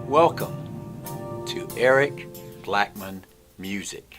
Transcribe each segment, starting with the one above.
Welcome to Eric Blackman Music.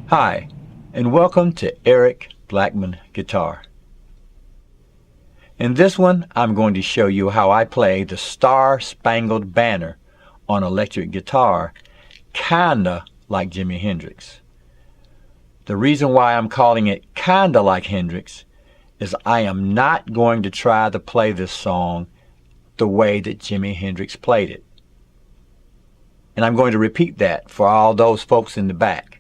Hi, and welcome to Eric Blackman Guitar. In this one, I'm going to show you how I play the Star Spangled Banner on electric guitar, kinda like Jimi Hendrix. The reason why I'm calling it kinda like Hendrix is I am not going to try to play this song the way that Jimi Hendrix played it. And I'm going to repeat that for all those folks in the back.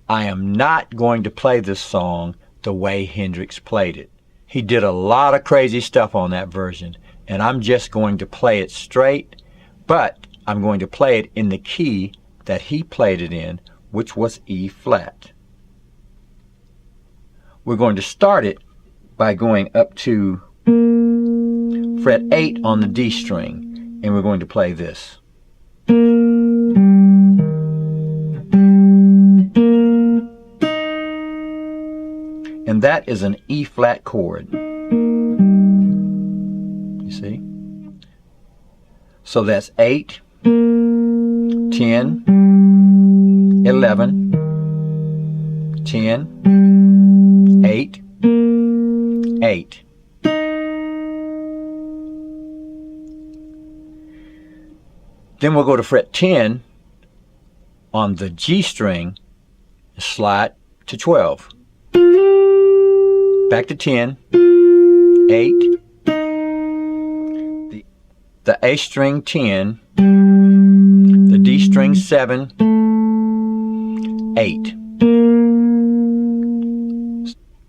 I am not going to play this song the way Hendrix played it. He did a lot of crazy stuff on that version, and I'm just going to play it straight, but I'm going to play it in the key that he played it in, which was E flat. We're going to start it by going up to fret 8 on the D string, and we're going to play this. And that is an E flat chord. You see? So that's 8, 10, 11, 10, 8, 8. Then we'll go to fret 10 on the G string and slide to 12. Back to 10, 8, the A string 10, the D string 7, 8.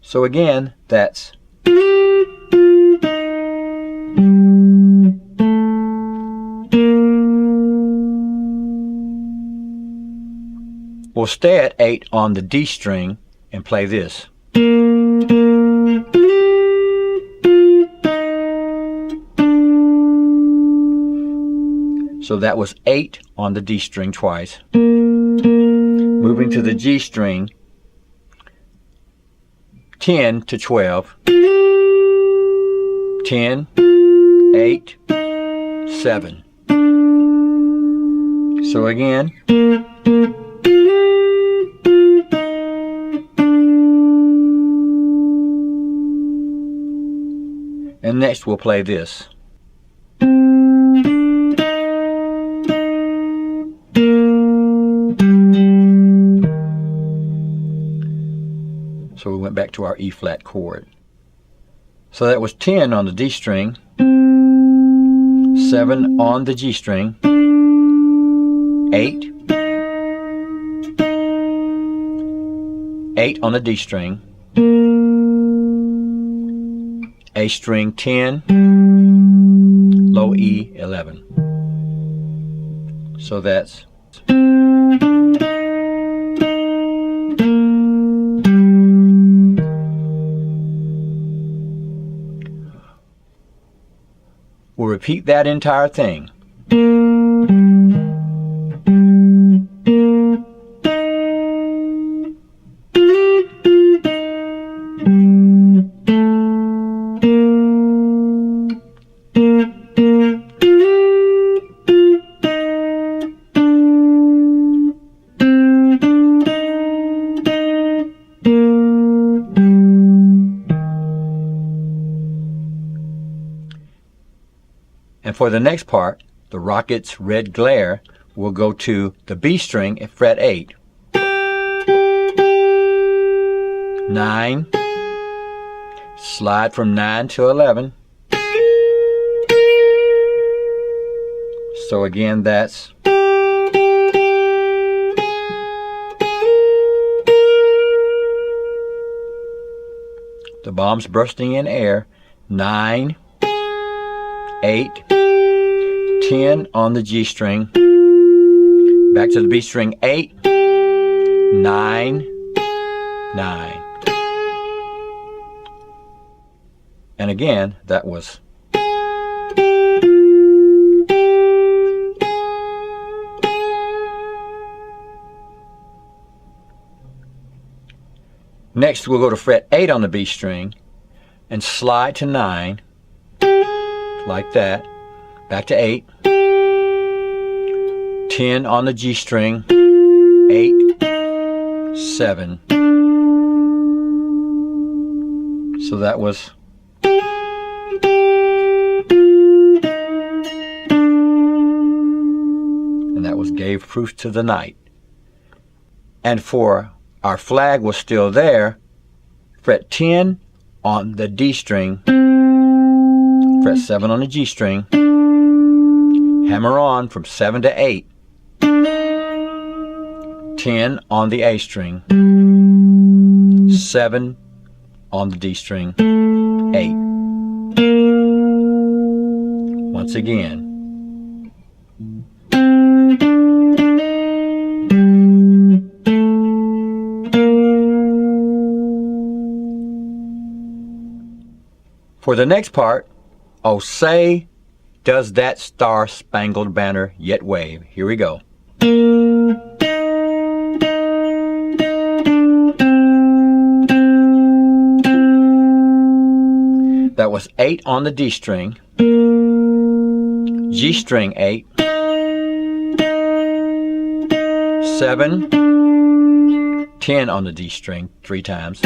So again, that's we'll stay at 8 on the D string and play this. So that was 8 on the D string twice. Moving to the G string, 10 to 12, 10, 8, 7. So again, and next we'll play this. So we went back to our E flat chord. So that was 10 on the D string, 7 on the G string, 8, 8 on the D string, A string 10, low E 11. So that's we'll repeat that entire thing. And for the next part, the Rocket's Red Glare, we'll go to the B string at fret 8. 9, slide from 9 to 11. So again, that's the bombs bursting in air. 9, 8, 10 on the G string, back to the B string, 8, 9, 9. And again, that was next we'll go to fret 8 on the B string and slide to 9 like that, back to 8, 10 on the G string, 8, 7. So that was Gave Proof to the Night. And for our flag was still there, fret 10 on the D string, fret 7 on the G string, hammer on from 7 to 8, 10 on the A string, 7 on the D string, 8. Once again. For the next part, oh say, does that star-spangled banner yet wave? Here we go. That was 8 on the D string, G string 8, 7, 10 on the D string 3 times,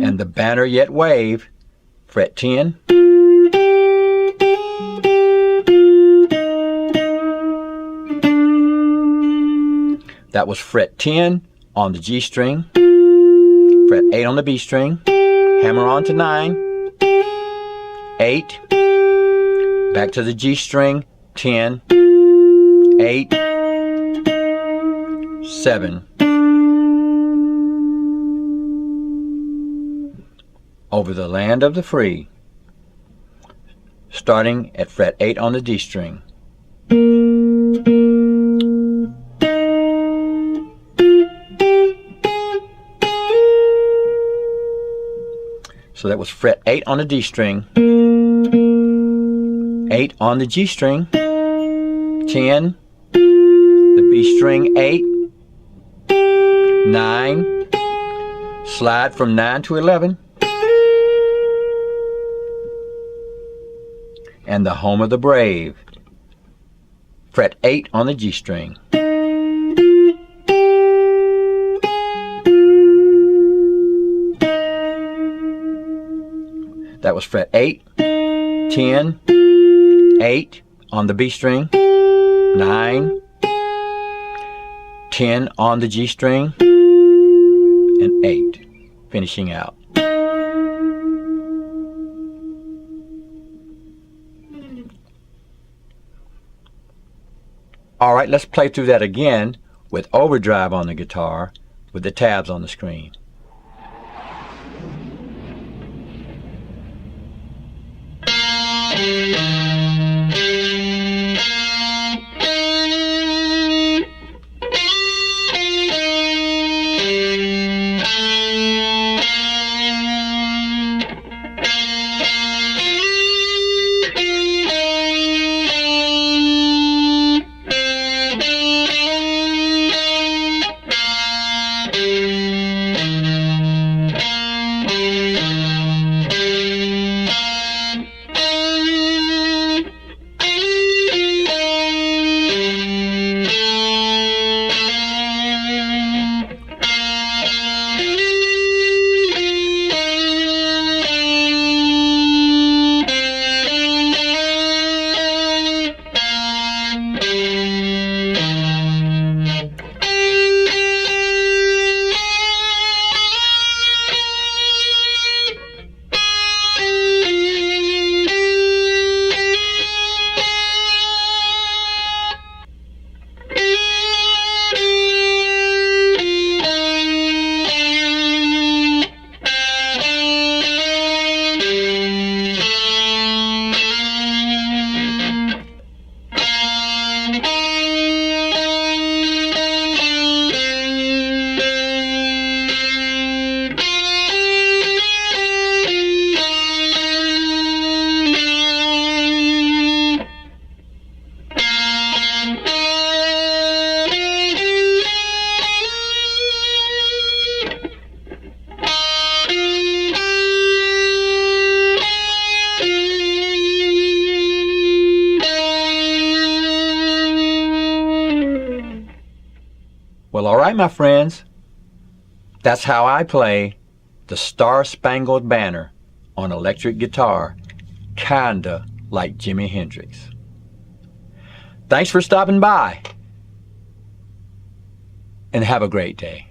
and the banner yet wave, fret 10, that was fret 10 on the G string, fret 8 on the B string, hammer on to 9, 8, back to the G string, 10, 8, 7. Over the land of the free, starting at fret 8 on the D string. So that was fret 8 on the D string, 8 on the G string, 10, the B string 8, 9, slide from 9 to 11, and the home of the brave, fret 8 on the G string. That was fret 8, 10, 8 on the B string, 9, 10 on the G string, and 8, finishing out. All right, let's play through that again with overdrive on the guitar with the tabs on the screen. Well, all right, my friends. That's how I play the Star-Spangled Banner on electric guitar, kinda like Jimi Hendrix. Thanks for stopping by, and have a great day.